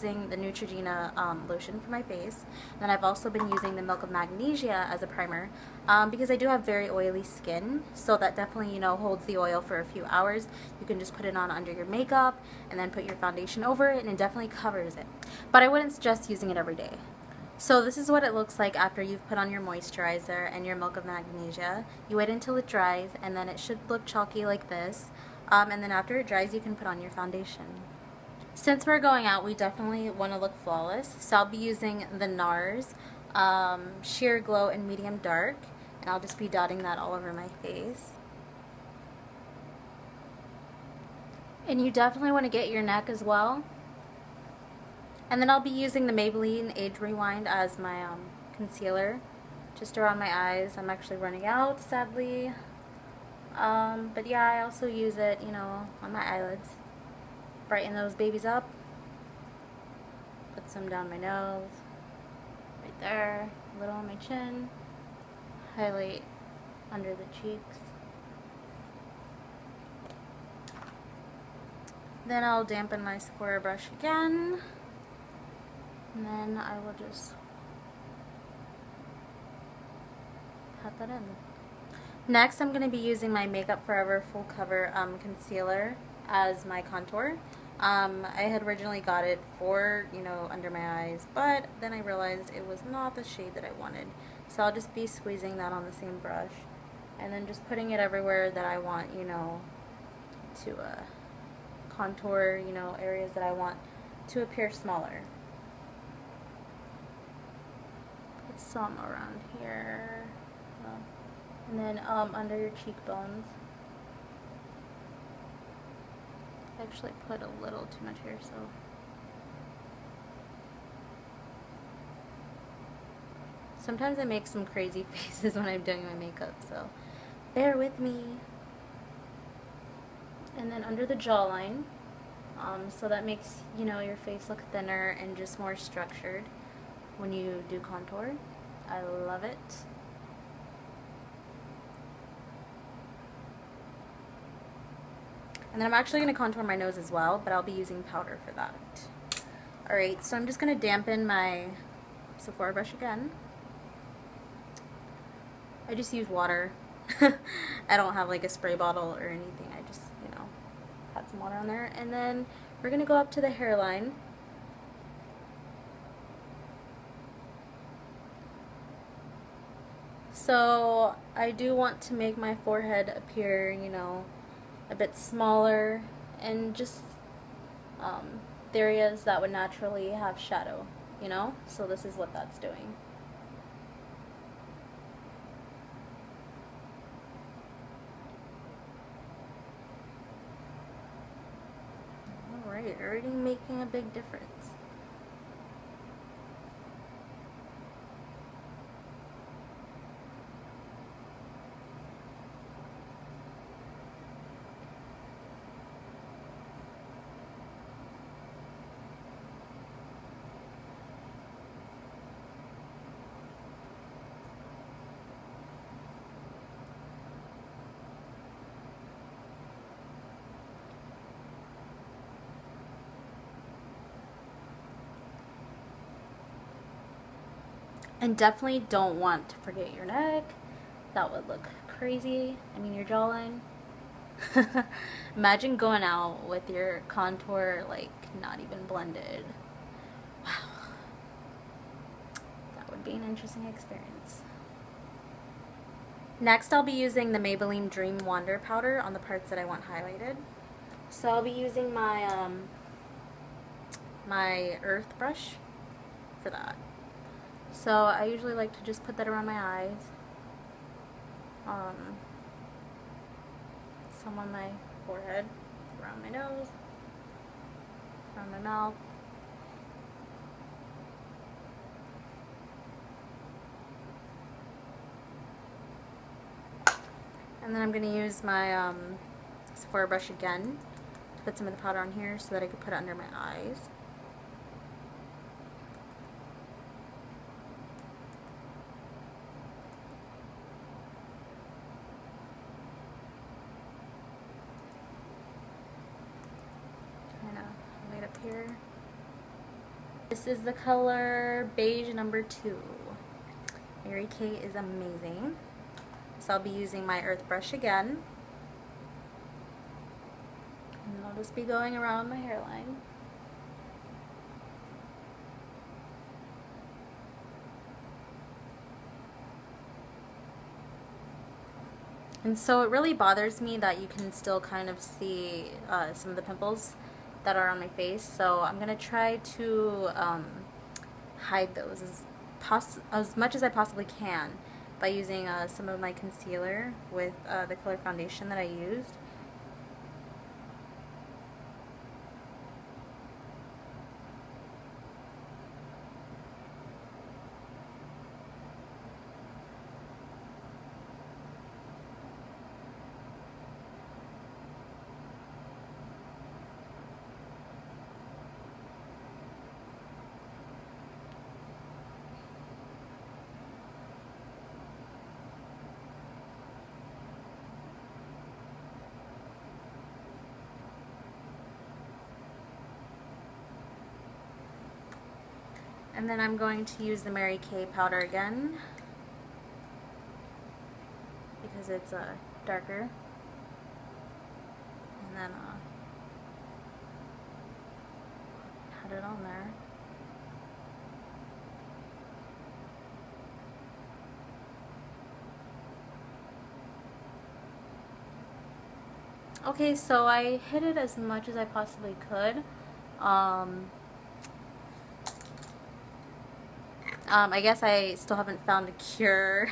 Using the Neutrogena lotion for my face. And then I've also been using the Milk of Magnesia as a primer because I do have very oily skin, so that definitely, you know, holds the oil for a few hours. You can just put it on under your makeup and then put your foundation over it, and it definitely covers it. But I wouldn't suggest using it every day. So this is what it looks like after you've put on your moisturizer and your Milk of Magnesia. You wait until it dries, and then it should look chalky like this. And then after it dries, you can put on your foundation. Since we're going out, we definitely want to look flawless. So I'll be using the NARS Sheer Glow in Medium Dark. And I'll just be dotting that all over my face. And you definitely want to get your neck as well. And then I'll be using the Maybelline Age Rewind as my concealer. Just around my eyes. I'm actually running out, sadly. But yeah, I also use it, you know, on my eyelids. Brighten those babies up. Put some down my nose. Right there. A little on my chin. Highlight under the cheeks. Then I'll dampen my Sephora brush again. And then I will just pat that in. Next, I'm going to be using my Makeup Forever Full Cover Concealer as my contour. I had originally got it for, you know, under my eyes, but then I realized it was not the shade that I wanted. So I'll just be squeezing that on the same brush and then just putting it everywhere that I want, you know, to contour, you know, areas that I want to appear smaller. Put some around here. And then under your cheekbones. I actually put a little too much here, so. Sometimes I make some crazy faces when I'm doing my makeup, so bear with me. And then under the jawline, so that makes, you know, your face look thinner and just more structured when you do contour. I love it. And then I'm actually going to contour my nose as well, but I'll be using powder for that. Alright, so I'm just going to dampen my Sephora brush again. I just use water. I don't have like a spray bottle or anything. I just, you know, pat some water on there. And then we're going to go up to the hairline. So I do want to make my forehead appear, you know, a bit smaller, and just the areas that would naturally have shadow, you know? So this is what that's doing. Alright, already making a big difference. And definitely don't want to forget your neck. That would look crazy. I mean, your jawline. Imagine going out with your contour like not even blended. Wow. That would be an interesting experience. Next, I'll be using the Maybelline Dream Wander powder on the parts that I want highlighted. So I'll be using my my earth brush for that. So I usually like to just put that around my eyes, some on my forehead, around my nose, around my mouth. And then I'm going to use my Sephora brush again to put some of the powder on here so that I can put it under my eyes. Kind of right up here. This is the color Beige number 2. Mary Kay is amazing. So I'll be using my earth brush again. And I'll just be going around my hairline. And so it really bothers me that you can still kind of see some of the pimples that are on my face. So I'm going to try to hide those as much as I possibly can by using some of my concealer with the color foundation that I used. And then I'm going to use the Mary Kay powder again because it's darker. And then pat it on there. Okay, so I hit it as much as I possibly could. I guess I still haven't found a cure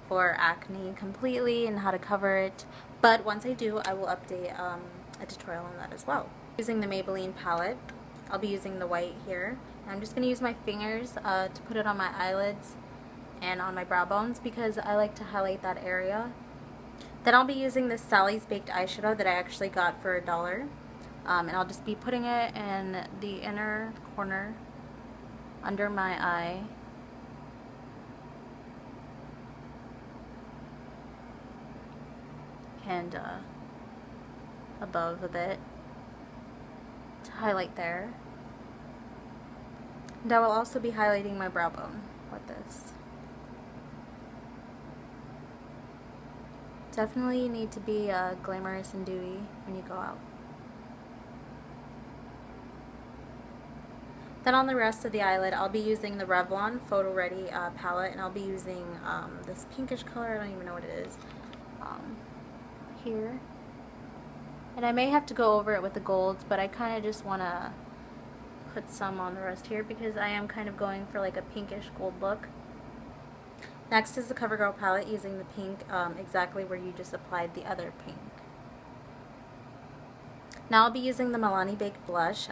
for acne completely and how to cover it, but once I do, I will update a tutorial on that as well. Using the Maybelline palette, I'll be using the white here. I'm just going to use my fingers to put it on my eyelids and on my brow bones because I like to highlight that area. Then I'll be using this Sally's Baked eyeshadow that I actually got for $1. And I'll just be putting it in the inner corner under my eye. And above a bit to highlight there. And I will also be highlighting my brow bone with this. Definitely need to be glamorous and dewy when you go out. Then on the rest of the eyelid, I'll be using the Revlon Photo Ready palette, and I'll be using this pinkish color, I don't even know what it is, here. And I may have to go over it with the golds, but I kind of just want to put some on the rest here because I am kind of going for like a pinkish gold look. Next is the CoverGirl palette using the pink exactly where you just applied the other pink. Now I'll be using the Milani Baked blush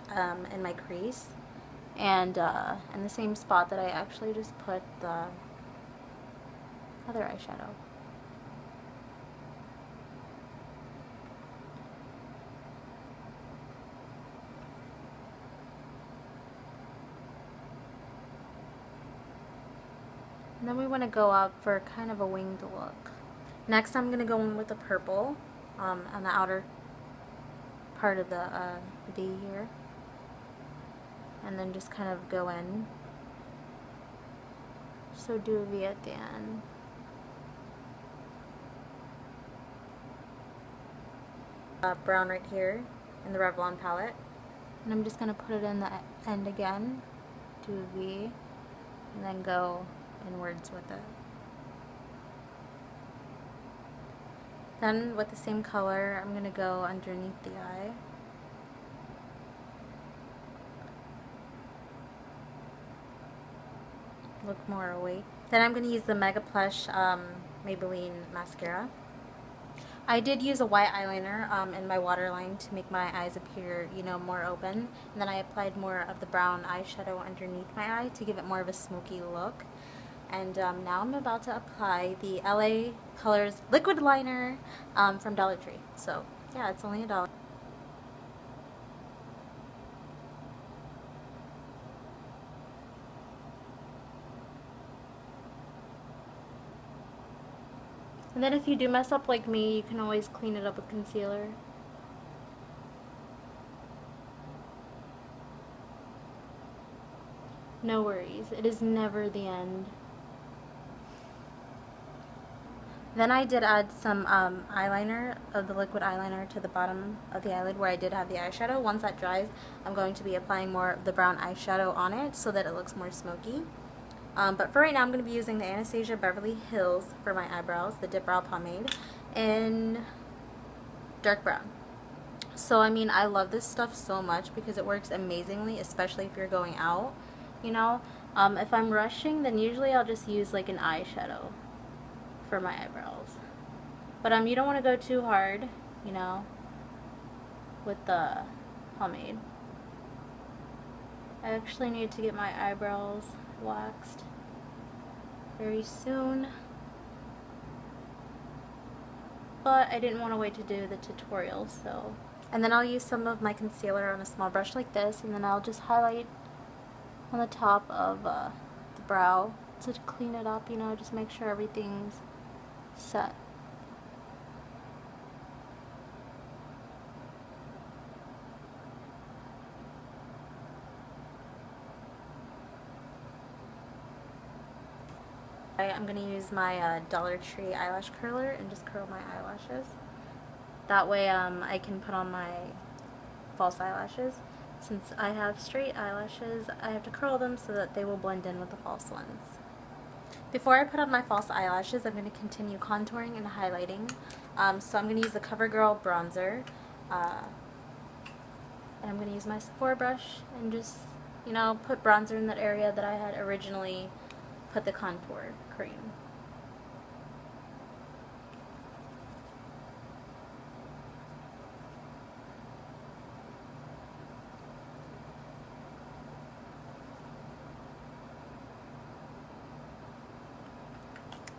in my crease and in the same spot that I actually just put the other eyeshadow. And then we want to go out for kind of a winged look. Next I'm going to go in with the purple on the outer part of the V here. And then just kind of go in. So do a V at the end. Brown right here in the Revlon palette. And I'm just going to put it in the end again. Do a V. And then go inwards with it. Then with the same color, I'm going to go underneath the eye. Look more awake. Then I'm going to use the Mega Plush Maybelline mascara. I did use a white eyeliner in my waterline to make my eyes appear, you know, more open. And then I applied more of the brown eyeshadow underneath my eye to give it more of a smoky look. And now I'm about to apply the LA Colors liquid liner from Dollar Tree. So yeah, it's only $1. And then if you do mess up like me, you can always clean it up with concealer. no worries. It is never the end. Then I did add some eyeliner, of the liquid eyeliner, to the bottom of the eyelid where I did have the eyeshadow. Once that dries, I'm going to be applying more of the brown eyeshadow on it so that it looks more smoky. But for right now, I'm going to be using the Anastasia Beverly Hills for my eyebrows, the Dip Brow Pomade, in dark brown. So, I mean, I love this stuff so much because it works amazingly, especially if you're going out, you know. If I'm rushing, then usually I'll just use like an eyeshadow for my eyebrows. But you don't want to go too hard, you know, with the pomade. I actually need to get my eyebrows waxed very soon, but I didn't want to wait to do the tutorial, so. And then I'll use some of my concealer on a small brush like this, and then I'll just highlight on the top of the brow to clean it up, you know, just make sure everything's set. I'm going to use my Dollar Tree eyelash curler and just curl my eyelashes. That way I can put on my false eyelashes. Since I have straight eyelashes, I have to curl them so that they will blend in with the false ones. Before I put on my false eyelashes, I'm going to continue contouring and highlighting. So I'm going to use the CoverGirl bronzer. And I'm going to use my Sephora brush and just, you know, put bronzer in that area that I had originally put the contour cream.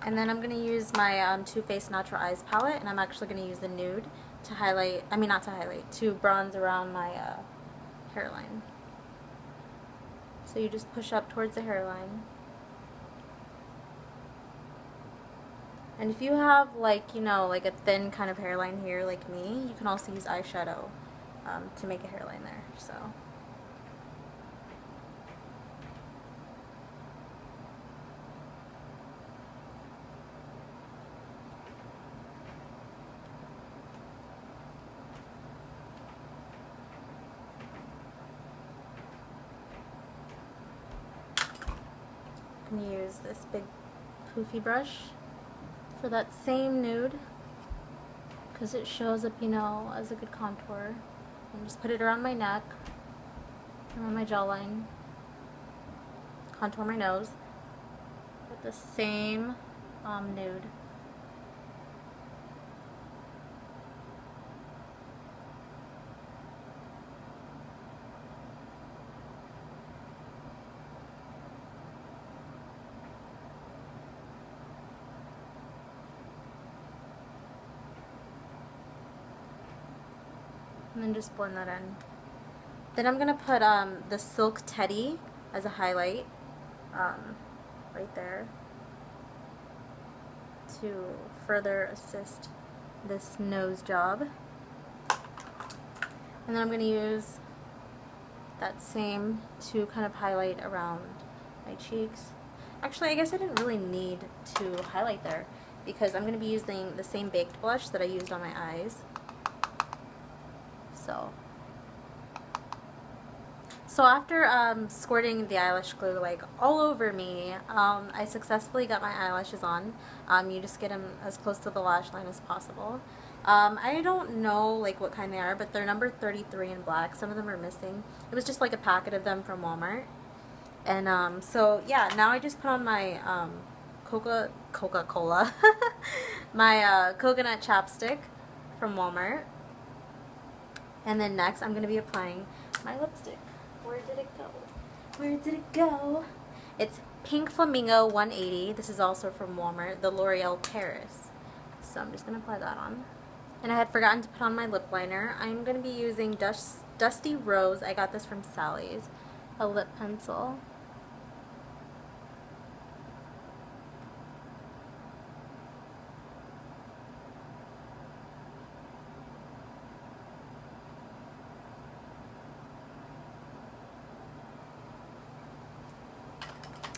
And then I'm going to use my Too Faced Natural Eyes palette, and I'm actually going to use the nude to highlight, to bronze around my hairline. So you just push up towards the hairline. And if you have, like, you know, like a thin kind of hairline here like me, you can also use eyeshadow to make a hairline there, so. I'm going to use this big poofy brush for that same nude because it shows up, you know, as a good contour. And just put it around my neck, around my jawline, contour my nose with the same nude. And then just blend that in. Then I'm going to put the Silk Teddy as a highlight right there to further assist this nose job. And then I'm going to use that same to kind of highlight around my cheeks. Actually, I guess I didn't really need to highlight there because I'm going to be using the same baked blush that I used on my eyes. So after squirting the eyelash glue like all over me, I successfully got my eyelashes on. You just get them as close to the lash line as possible. I don't know like what kind they are, but they're number 33 in black. Some of them are missing. It was just like a packet of them from Walmart. And so yeah, now I just put on my Coca-Cola, my coconut chapstick from Walmart. And then next I'm going to be applying my lipstick. Where did it go? Where did it go? It's Pink Flamingo 180. This is also from Walmart, the L'Oreal Paris. So I'm just going to apply that on. And I had forgotten to put on my lip liner. I'm going to be using Dusty Rose. I got this from Sally's. A lip pencil.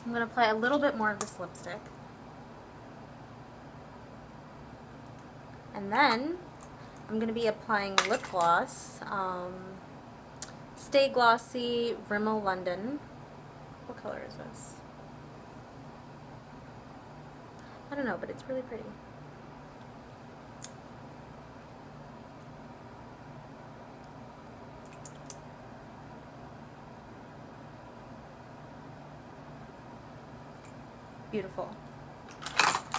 I'm going to apply a little bit more of this lipstick. And then I'm going to be applying lip gloss. Stay Glossy Rimmel London. What color is this? I don't know, but it's really pretty. Beautiful.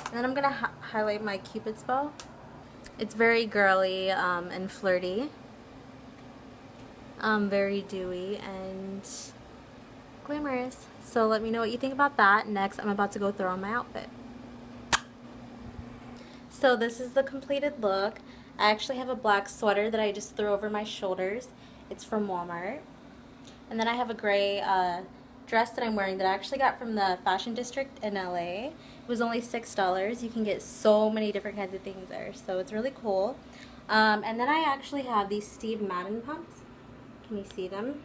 And then I'm going to highlight my Cupid's bow. It's very girly and flirty. Very dewy and glamorous. So let me know what you think about that. Next, I'm about to go throw on my outfit. So this is the completed look. I actually have a black sweater that I just threw over my shoulders. It's from Walmart. And then I have a gray dress that I'm wearing that I actually got from the Fashion District in LA. It was only $6. You can get so many different kinds of things there, so it's really cool. And then I actually have these Steve Madden pumps. Can you see them?